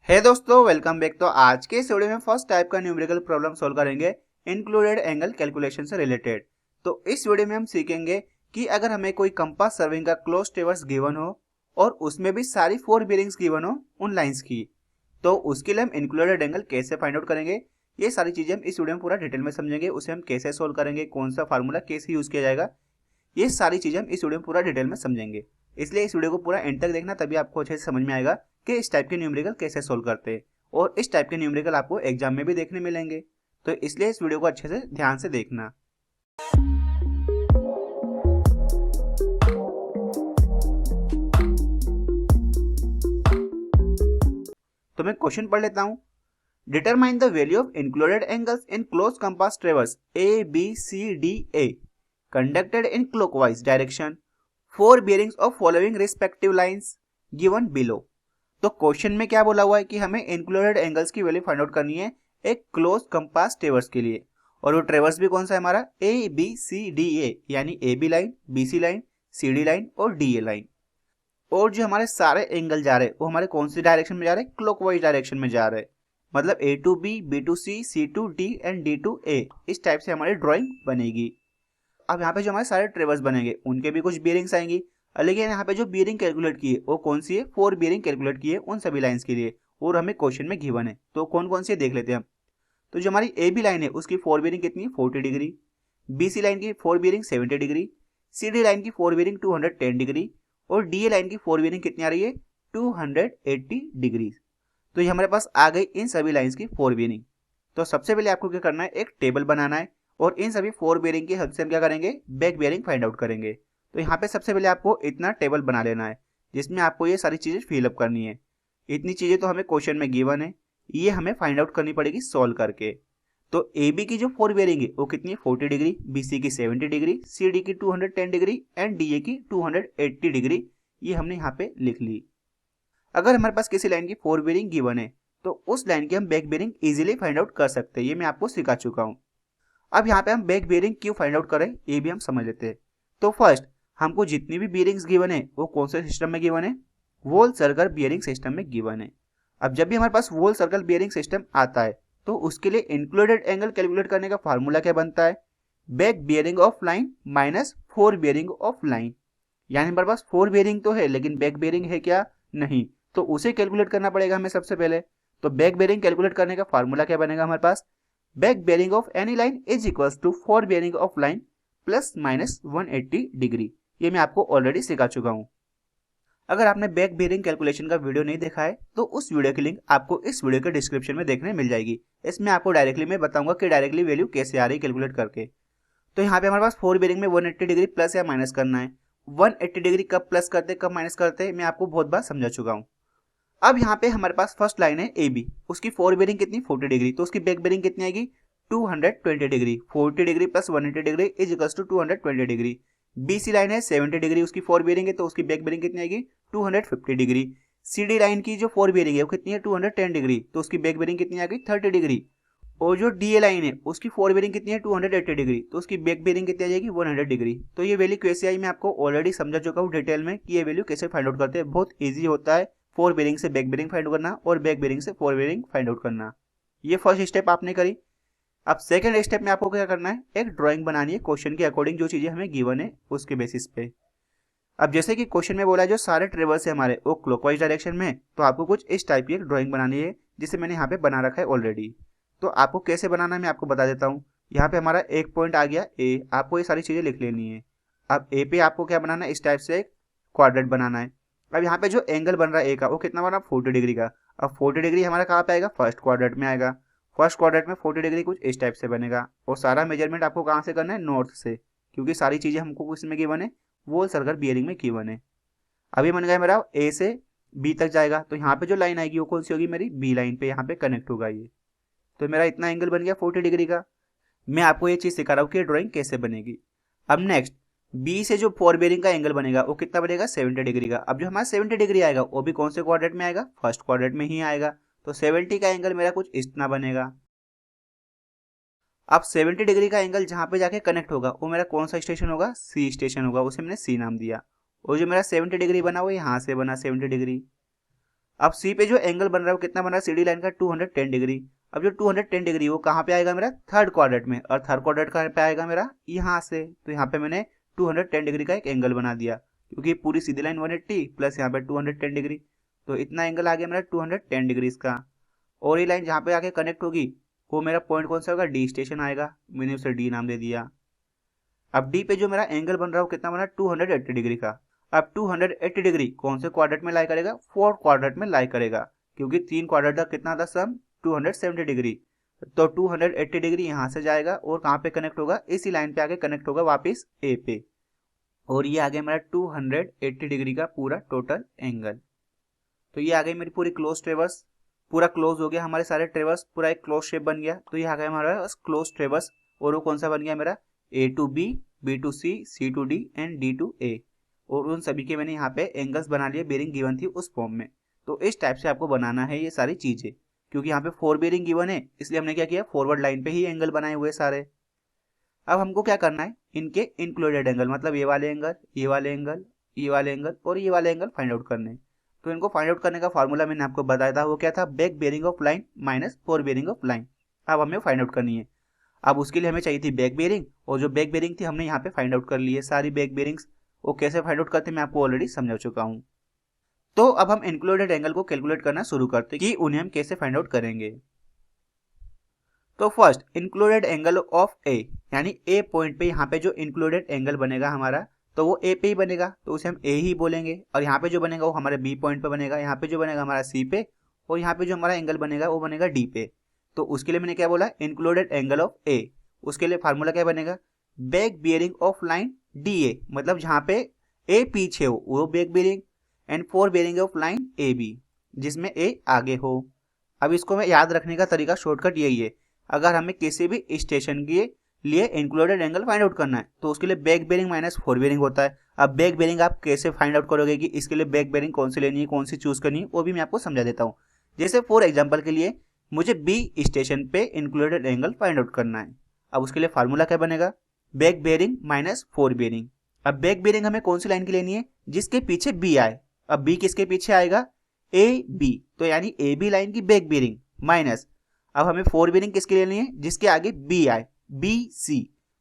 है दोस्तों, welcome back. तो आज के इस वीडियो में फर्स्ट टाइप का न्यूमेरिकल प्रॉब्लम सॉल्व करेंगे इंक्लूडेड एंगल कैलकुलेशन से रिलेटेड। तो इस वीडियो में हम सीखेंगे कि अगर हमें कोई कंपास सर्विंग का क्लोज ट्रेवर्स गिवन हो और उसमें भी सारी 4 बेरिंग्स गिवन हो उन लाइंस की, तो उसके लिए हम इंक्लूडेड एंगल कैसे फाइंड आउट करेंगे। ये सारी चीजें हम इस वीडियो में पूरा डिटेल में समझेंगे। उसे हम कैसे सोल्व करेंगे, कौन सा फार्मूला कैसे यूज किया जाएगा, ये सारी चीजें हम इस वीडियो में पूरा डिटेल में समझेंगे। इसलिए इस वीडियो को पूरा एंड तक देखना, तभी आपको अच्छे से समझ में आएगा कि इस टाइप के न्यूमेरिकल कैसे सोल्व करते हैं। और इस टाइप के न्यूमेरिकल आपको एग्जाम में भी देखने मिलेंगे, तो इसलिए इस वीडियो को अच्छे से ध्यान से देखना। तो मैं क्वेश्चन पढ़ लेता हूं। Determine the value of included angles in close compass traverse A B C D A conducted in clockwise direction fore bearings of following respective lines given below. तो क्वेश्चन में क्या बोला हुआ है कि हमें इंक्लूडेड एंगल्स की वैल्यू फाइंड आउट करनी है एक क्लोज कंपास ट्रेवर्स के लिए। और वो ट्रेवर्स भी कौन सा है हमारा, ए बी सी डी ए, यानी A B line, B C line, C D line और डी ए लाइन। और जो हमारे सारे एंगल जा रहे हैं वो हमारे कौन सी डायरेक्शन में जा रहे हैं, क्लॉकवाइज डायरेक्शन में जा रहे हैं। मतलब A to B, B to C, C to D and D to A, इस टाइप से हमारी ड्रॉइंग बनेगी। अब यहाँ पे जो हमारे सारे ट्रेवर्स बनेंगे उनके भी कुछ बियरिंग्स आएंगी, लेकिन यहाँ पे जो बियरिंग कैलकुलेट की है वो कौन सी है, 4 बियरिंग कैलकुलेट की है उन सभी लाइंस के लिए, और हमें क्वेश्चन में गिवन है। तो कौन कौन सी है देख लेते हैं हम। तो जो हमारी ए बी लाइन है उसकी 4 बियरिंग कितनी है, 40 डिग्री। बी सी लाइन की 4 bearing 70 degree. C D line की 4 बियरिंग 210 डिग्री। और डी ए लाइन की 4 बियरिंग कितनी आ रही है, 280 डिग्री। तो ये हमारे पास आ गई इन सभी लाइंस की 4 बियरिंग। तो सबसे पहले आपको क्या करना है, एक टेबल बनाना है और इन सभी 4 बेयरिंग की हेल्प से हम क्या करेंगे, बैक बेयरिंग फाइंड आउट करेंगे। तो यहाँ पे सबसे पहले आपको इतना टेबल बना लेना है जिसमें आपको ये सारी चीजें फिलअप करनी है। इतनी चीजें तो हमें क्वेश्चन में गिवन है, ये हमें फाइंड आउट करनी पड़ेगी सॉल्व करके। तो ए बी की जो 4 बेयरिंग है वो कितनी है, 40 डिग्री, बी सी की 70 डिग्री, सी डी की 210 डिग्री एंड डी ए की 280 डिग्री। ये हमने यहाँ पे लिख ली। अगर हमारे पास किसी लाइन की 4 बेयरिंग गिवन है तो उस लाइन की हम back bearing easily find out कर सकते हैं, ये मैं आपको सिखा चुका हूँ। अब यहाँ पे हम बैक बेयरिंग क्यों फाइंड आउट करें ये भी हम समझ लेते हैं। तो फर्स्ट हमको जितनी भी बेयरिंग्स गिवन है वो कौन से सिस्टम में गिवन है, वॉल सर्कल बेयरिंग सिस्टम में गिवन है। अब जब भी हमारे पास वॉल सर्कल बेयरिंग सिस्टम आता है तो उसके लिए इंक्लूडेड एंगल कैलकुलेट करने का फार्मूला क्या बनता है, back bearing of line minus 4 bearing of line. यानी हमारे पास 4 बेयरिंग तो है लेकिन बैक बेयरिंग है क्या, नहीं, तो उसे कैलकुलेट करना पड़ेगा हमें सबसे पहले। तो बैक बेयरिंग कैलकुलेट करने का फार्मूला क्या बनेगा हमारे पास, back bearing of any line is equals to 4 bearing of line plus minus 180 degree. ये मैं आपको ऑलरेडी सिखा चुका हूँ। अगर आपने बैक बेयरिंग कैलकुलेशन का वीडियो नहीं देखा है तो उस वीडियो की लिंक आपको इस वीडियो के डिस्क्रिप्शन में देखने मिल जाएगी। इसमें आपको डायरेक्टली मैं बताऊंगा कि डायरेक्टली वैल्यू कैसे आ रही है कैलकुलेट करके। तो यहाँ पे हमारे पास 4 बेयरिंग में 180 डिग्री प्लस या माइनस करना है। 180 डिग्री कब प्लस करते कब माइनस करते मैं आपको बहुत बार समझा चुका हूँ। अब यहाँ पे हमारे पास फर्स्ट लाइन है ए बी, उसकी 4 बेयरिंग कितनी, 40 डिग्री, तो उसकी बैक बेयरिंग कितनी आएगी, 220 degree. 40 degree plus 180 degree is equals to 220 degree. B C line है 70 डिग्री, उसकी 4 बेयरिंग है तो उसकी बैक बेयरिंग कितनी आएगी, 250 डिग्री। सी डी लाइन की जो 4 बेयरिंग है वो कितनी है, 210 डिग्री, तो उसकी बैक बेयरिंग कितनी आ गई, 30 डिग्री। और जो डी ए लाइन है उसकी 4 बेयरिंग कितनी है, 280 डिग्री, तो उसकी बैक बेयरिंग कितनी आ जाएगी, 100 डिग्री। तो ये वैल्यू कैसे आई मैं आपको ऑलरेडी समझा चुका हूँ डिटेल में कि ये वैल्यू कैसे फाइंड आउट करते हैं। बहुत ईजी होता है 4 बेयरिंग से बैक बेयरिंग फाइंड करना और बैक बेयरिंग से 4 बेयरिंग फाइंड आउट करना। ये फर्स्ट स्टेप आपने करी। अब सेकंड स्टेप में आपको क्या करना है, एक ड्राइंग बनानी है क्वेश्चन के अकॉर्डिंग, जो चीजें हमें गिवन है उसके बेसिस पे। अब जैसे कि क्वेश्चन में बोला है जो सारे ट्रेवर्स है हमारे वो क्लॉकवाइज डायरेक्शन में, तो आपको कुछ इस टाइप की एक ड्राइंग बनानी है जिसे मैंने यहाँ पे बना रखा है ऑलरेडी। तो आपको कैसे बनाना है मैं आपको बता देता हूँ। यहाँ पे हमारा एक पॉइंट आ गया ए, आपको ये सारी चीजें लिख लेनी है। अब ए पे आपको क्या बनाना है, इस टाइप से एक क्वाड्रेंट बनाना है। अब यहाँ पे जो एंगल बन रहा है ए का वो कितना बना, 40 डिग्री का। अब 40 डिग्री हमारा कहाँ पे आएगा, फर्स्ट क्वाड्रेंट में आएगा। फर्स्ट क्वाड्रेंट में 40 डिग्री कुछ इस टाइप से बनेगा। और सारा मेजरमेंट आपको कहाँ से करना है, नॉर्थ से, क्योंकि सारी चीजें हमको किसमें गिवन है, वॉल सर्कल बियरिंग में गिवन है। अभी बन गया मेरा ए से बी तक जाएगा, तो यहाँ पे जो लाइन आएगी वो कौन सी होगी, मेरी बी लाइन पे यहाँ पे कनेक्ट होगा ये। तो मेरा इतना एंगल बन गया 40 डिग्री का। मैं आपको ये चीज सिखा रहा हूँ कि ड्राइंग कैसे बनेगी। अब नेक्स्ट बी से जो 4 बेयरिंग का एंगल बनेगा वो कितना बनेगा, 70 डिग्री का। अब जो हमारा 70 डिग्री आएगा वो भी कौन से क्वाड्रेंट में आएगा, फर्स्ट क्वाड्रेंट में ही आएगा। तो 70 का एंगल मेरा कुछ इतना बनेगा। अब 70 डिग्री का एंगल जहां पे जाके कनेक्ट होगा वो मेरा कौन सा स्टेशन होगा, सी स्टेशन होगा, उसे मैंने सी नाम दिया। और जो मेरा 70 डिग्री बना वो यहाँ से बना 70 डिग्री। अब सी पे जो एंगल बन रहा है वो कितना बन रहा है, सीडी लाइन का 210 डिग्री। अब जो 210 डिग्री वो कहाँ पे आएगा मेरा, थर्ड क्वाड्रेंट में, और थर्ड क्वाड्रेंट कहाँ पे आएगा मेरा, यहाँ से। तो यहाँ पे मैंने 210 डिग्री का एक एंगल बना दिया, क्योंकि पूरी सीधी लाइन 180 प्लस यहाँ पे 210 डिग्री, तो इतना एंगल आ गया मेरा 210 डिग्री इसका। और ये लाइन जहाँ पे आके कनेक्ट होगी वो मेरा पॉइंट कौन सा होगा, डी स्टेशन आएगा, मैंने उसे डी नाम दे दिया। अब डी पे जो मेरा एंगल बन रहा है वो कितना बना, 280 डिग्री का। अब 280 डिग्री कौन से क्वाड्रेंट में लाई करेगा, फोर्थ क्वाड्रेंट में लाई करेगा, क्योंकि तीन क्वाड्रेंट का कितना था सम, 270 डिग्री। तो 280 डिग्री यहाँ से जाएगा और कहाँ पे कनेक्ट होगा, इसी लाइन पे आके कनेक्ट होगा वापस ए पे, और ये आ गया मेरा 280 डिग्री का पूरा टोटल एंगल। तो ये आ गई मेरी पूरी क्लोज ट्रेवर्स, पूरा क्लोज हो गया हमारे सारे ट्रेवर्स, पूरा एक क्लोज शेप बन गया। तो ये आ गया हमारा क्लोज ट्रेवर्स, और वो कौन सा बन गया मेरा, A to B, B to C, C to D and D to A. और उन सभी के मैंने यहाँ पे एंगल्स बना लिए, बेरिंग गिवन थी उस फॉर्म में। तो इस टाइप से आपको बनाना है ये सारी चीजें, क्योंकि यहाँ पे 4 बेरिंग गिवन है, इसलिए हमने क्या किया, फॉरवर्ड लाइन पे ही एंगल बनाए हुए सारे। अब हमको क्या करना है, इनके इंक्लूडेड एंगल, मतलब ये वाले एंगल, ये वाले एंगल, ये वाले एंगल और ये वाले एंगल फाइंड आउट करने। तो इनको फाइंड आउट करने का फॉर्मूला मैंने आपको बताया था, वो क्या था, back bearing of line minus four bearing of line. अब हमें फाइंड आउट करनी है। अब उसके लिए हमें चाहिए थी बैक बेरिंग, और जो बैक बेरिंग थी हमने यहाँ पे फाइंड आउट कर ली है सारी बैक बेरिंग्स। वो कैसे फाइंड आउट करते मैं आपको ऑलरेडी समझा चुका हूँ। तो अब हम इंक्लूडेड एंगल को कैलकुलेट करना शुरू करते कि उन्हें हम कैसे फाइंड आउट करेंगे। तो फर्स्ट इंक्लूडेड एंगल ऑफ ए, यानी ए पॉइंट पे यहाँ पे जो इंक्लूडेड एंगल बनेगा हमारा, तो वो ए पे ही बनेगा, तो उसे हम ए ही बोलेंगे। और यहाँ पे जो बनेगा वो हमारे बी पॉइंट पे बनेगा, यहाँ पे जो बनेगा हमारा सी पे, और यहाँ पे जो हमारा एंगल बनेगा वो बनेगा डी पे। तो उसके लिए मैंने क्या बोला, इंक्लूडेड एंगल ऑफ ए। उसके लिए फार्मूला क्या बनेगा, back bearing of line D A, मतलब जहाँ पे ए पीछे हो वो back bearing, and fore bearing of line A B, जिसमें ए आगे हो। अब इसको हमें याद रखने का तरीका शॉर्टकट यही है, अगर हमें किसी भी स्टेशन के लिए इंक्लूडेड एंगल फाइंड आउट करना है तो उसके लिए back bearing minus four bearing होता है। अब बैक बेरिंग आप कैसे फाइंड आउट करोगे कि इसके लिए बैक बेरिंग कौन सी लेनी है, कौन सी चूज करनी है, वो भी मैं आपको समझा देता हूँ। जैसे फॉर एग्जांपल के लिए मुझे बी स्टेशन पे इंक्लूडेड एंगल फाइंड आउट करना है। अब उसके लिए फार्मूला क्या बनेगा, back bearing minus four bearing. अब बैक बेरिंग हमें कौन सी लाइन की लेनी है, जिसके पीछे बी आए। अब बी किसके पीछे आएगा, ए बी, तो यानी ए बी लाइन की बैक बेरिंग माइनस, अब हमें फोर बेरिंग किसकी लेनी है, जिसके आगे बी आए, बी सी।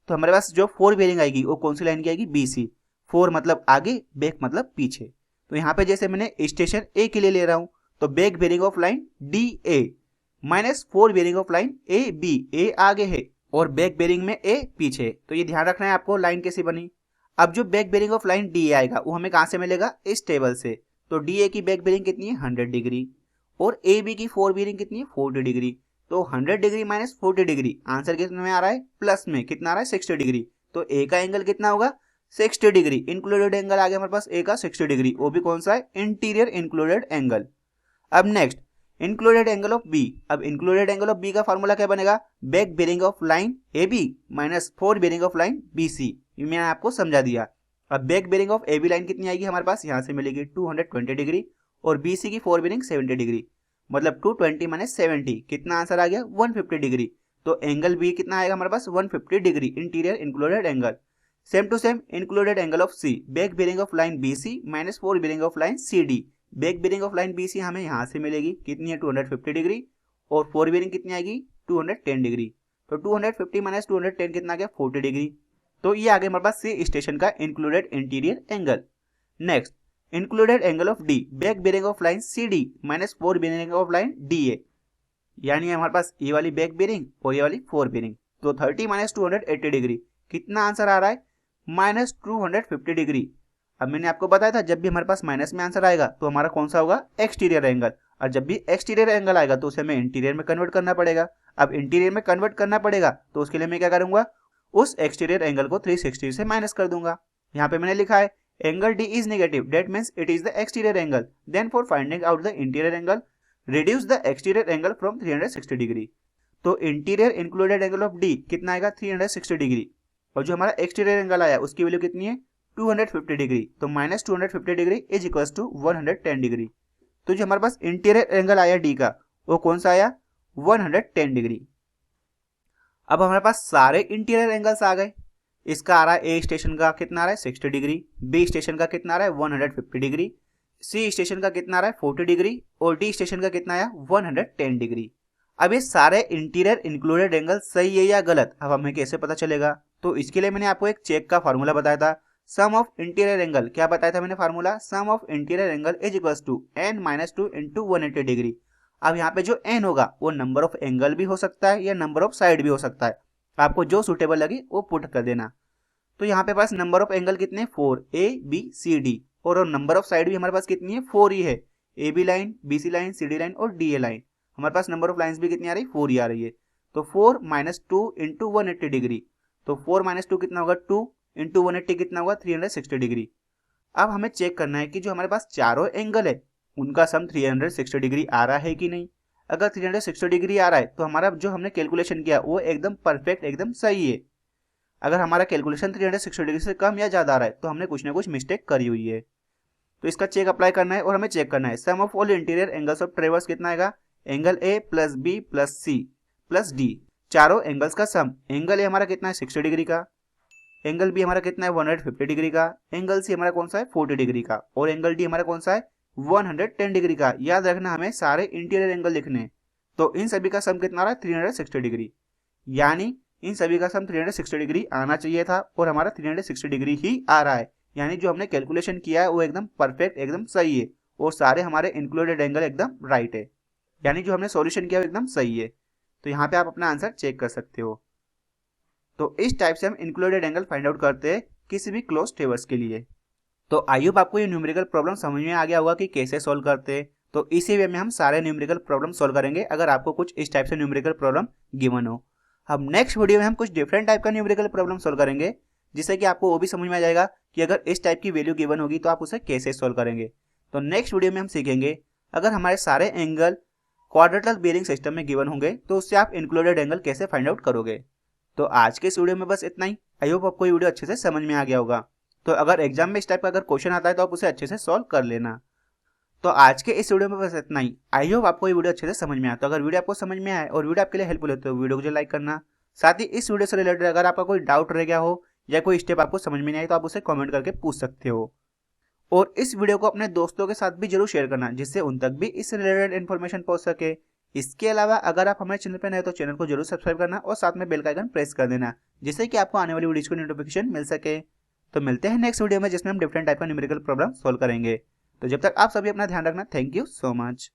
तो हमारे पास जो फोर बेरिंग आएगी वो कौन सी लाइन की आएगी, बी सी। फोर मतलब आगे, बैक मतलब पीछे। तो यहाँ पे जैसे मैंने स्टेशन ए के लिए ले रहा हूँ, तो back bearing of line D A minus four bearing of line A B, A आगे है और बैक बेरिंग में ए पीछे। तो ये ध्यान रखना है आपको लाइन कैसी बनी। अब जो back bearing of line D A आएगा वो हमें कहाँ से मिलेगा, इस टेबल से। तो डी ए की बैक बेरिंग कितनी है, 100 डिग्री, और ए बी की फोर बेरिंग कितनी है, 40 डिग्री। तो 100 डिग्री माइनस 40 डिग्री, आंसर कितने में आ रहा है, प्लस में कितना आ रहा है, 60 डिग्री। तो ए का एंगल कितना होगा, 60 डिग्री। इंक्लूडेड एंगल आ गया हमारे पास ए का 60 डिग्री, वो भी कौन सा है, इंटीरियर इंक्लूडेड एंगल। अब next included angle of B. अब इंक्लूडेड एंगल ऑफ बी का फॉर्मूला क्या बनेगा, back bearing of line A B minus four bearing of line B C. ये मैंने आपको समझा दिया। अब back bearing of A B line कितनी आएगी हमारे पास, यहाँ से मिलेगी 220 डिग्री, और बी सी की फोर बेरिंग 70 डिग्री, मतलब 220 माइनस 70, कितना आंसर आ गया, 150 डिग्री। तो एंगल बी कितना आएगा हमारे पास, 150 degree, interior included angle. Same to same included angle of C, back bearing of line B C minus four bearing of line C D. Back bearing of line B C हमें यहाँ से मिलेगी, कितनी है, 250 डिग्री, और fore bearing कितनी आएगी, 210 degree. तो 250 माइनस 210 कितना आ गया, 40 डिग्री। तो ये आ गया हमारे पास सी स्टेशन का included interior angle. Next included angle of D, back bearing of line C D minus four bearing of line D A, यानी हमारे पास ये वाली बैक बेरिंग और ये वाली फोर बेरिंग। तो 30 माइनस 280 डिग्री, कितना आंसर आ रहा है, माइनस 250 डिग्री। अब मैंने आपको बताया था जब भी हमारे पास माइनस में आंसर आएगा तो हमारा कौन सा होगा, एक्सटीरियर एंगल, और जब भी एक्सटीरियर एंगल आएगा तो उसे हमें इंटीरियर में कन्वर्ट करना पड़ेगा। अब इंटीरियर में कन्वर्ट करना पड़ेगा तो उसके लिए मैं क्या करूंगा, उस एक्सटीरियर एंगल को 360 से माइनस कर दूंगा। यहाँ पे मैंने लिखा है angle D is negative, that means it is the exterior angle. Then for finding out the interior angle, reduce the exterior angle from 360 degree. तो interior included angle of D कितना आएगा, 360 डिग्री, और जो हमारा एक्सटीरियर एंगल आया उसकी value कितनी है, 250 डिग्री। तो minus 250 degree is equal to 110 degree. तो जो हमारे पास इंटीरियर एंगल आया D का वो कौन सा आया, 110 डिग्री। अब हमारे पास सारे इंटीरियर एंगल्स आ गए। इसका आ रहा है ए स्टेशन का कितना आ रहा है, 60 डिग्री, बी स्टेशन का कितना आ रहा है, 150 डिग्री, सी स्टेशन का कितना आ रहा है 40 डिग्री और डी स्टेशन का कितना आया 110 डिग्री। अब ये सारे इंटीरियर इंक्लूडेड एंगल सही है या गलत, अब हमें कैसे पता चलेगा? तो इसके लिए मैंने आपको एक चेक का फार्मूला बताया था, सम ऑफ इंटीरियर एंगल। क्या बताया था मैंने formula? Sum of interior angle is equals to n-2 into 180 degree. अब यहाँ पे जो n होगा वो नंबर ऑफ एंगल भी हो सकता है या नंबर ऑफ साइड भी हो सकता है, आपको जो सुटेबल लगे वो पुट कर देना। तो यहाँ पे पास नंबर ऑफ एंगल कितने 4 ABCD और नंबर ऑफ साइड भी हमारे पास कितनी है 4 ही है, AB line, BC line, CD line और DA लाइन। हमारे पास नंबर ऑफ लाइंस भी कितनी आ रही 4 ही आ रही है। तो 4 माइनस 2 इंटू 180 डिग्री, तो 4 माइनस 2 कितना होगा 2 इंटू 180 कितना होगा 360 डिग्री। अब हमें चेक करना है कि जो हमारे पास चारों एंगल है उनका सम 360 डिग्री आ रहा है कि नहीं। अगर 360 डिग्री आ रहा है तो हमारा जो हमने कैलकुलेशन किया वो एकदम परफेक्ट एकदम सही है। अगर हमारा कैलकुलेशन 360 डिग्री से कम या ज़्यादा आ रहा है तो हमने कुछ ना कुछ मिस्टेक करी हुई है। तो इसका चेक अप्लाई करना है और हमें चेक करना है sum of all interior angles of traverse कितना आएगा, angle A plus B plus C plus D, चारों एंगल्स का सम। एंगल ए हमारा कितना है 60 डिग्री का, एंगल बी हमारा कितना है 150 डिग्री का, एंगल सी हमारा कौन सा है 40 डिग्री का और एंगल डी हमारा कौन सा है 110 डिग्री का। याद रखना हमें सारे इंटीरियर एंगल लिखने हैं। तो इन सभी का सम कितना आ रहा है 360 डिग्री, यानी इन सभी का सम 360 डिग्री आना चाहिए था और हमारा 360 डिग्री ही आ रहा है। यानी जो हमने कैलकुलेशन किया है वो एकदम परफेक्ट एकदम सही है और सारे हमारे इंक्लूडेड एंगल एकदम राइट है, यानी जो हमने सॉल्यूशन किया वो एकदम सही है। तो यहाँ पे आप अपना आंसर चेक कर सकते हो। तो इस टाइप से हम इंक्लूडेड एंगल फाइंड आउट करते हैं किसी भी क्लोज ट्रेवर्स के लिए। तो आई होप आपको ये न्यूमेरिकल प्रॉब्लम समझ में आ गया होगा कि कैसे सॉल्व करते हैं। तो इसी वे में हम सारे न्यूमेरिकल प्रॉब्लम सॉल्व करेंगे अगर आपको कुछ इस टाइप से न्यूमेरिकल प्रॉब्लम गिवन हो। हम नेक्स्ट वीडियो में हम कुछ डिफरेंट टाइप का न्यूमेरिकल प्रॉब्लम सॉल्व करेंगे जिससे कि आपको वो भी समझ में आ जाएगा कि अगर इस टाइप की वैल्यू गिवन होगी तो आप उसे कैसे सॉल्व करेंगे। तो नेक्स्ट वीडियो में हम सीखेंगे अगर हमारे सारे एंगल क्वाड्रेटरल बेयरिंग सिस्टम में गिवन होंगे तो उससे आप इंक्लूडेड एंगल कैसे फाइंड आउट करोगे। तो आज के इस वीडियो में बस इतना ही। आई होप आपको ये वीडियो अच्छे से समझ में आ गया होगा। तो अगर एग्जाम में इस टाइप का अगर क्वेश्चन आता है तो आप उसे अच्छे से सॉल्व कर लेना। तो आज के इस वीडियो में बस इतना ही। आई होप आपको ये वीडियो अच्छे से समझ में आया। तो अगर वीडियो आपको समझ में आए और वीडियो आपके लिए हेल्पफुल है तो वीडियो को लाइक करना। साथ ही इस वीडियो से रिलेटेड अगर आपका कोई डाउट रह गया हो या कोई स्टेप आपको समझ में नहीं आई तो आप उसे कमेंट करके पूछ सकते हो। और इस वीडियो को अपने दोस्तों के साथ भी जरूर शेयर करना जिससे उन तक भी इस रिलेटेड इन्फॉर्मेशन पहुंच सके। इसके अलावा अगर आप हमारे चैनल पर नए तो चैनल को जरूर सब्सक्राइब करना और साथ में बेल का आइकन प्रेस कर देना जिससे कि आपको आने वाली वीडियोज की नोटिफिकेशन मिल सके। तो मिलते हैं नेक्स्ट वीडियो में जिसमें हम डिफरेंट टाइप का न्यूमेरिकल प्रॉब्लम सॉल्व करेंगे। तो जब तक आप सभी अपना ध्यान रखना। Thank you so much.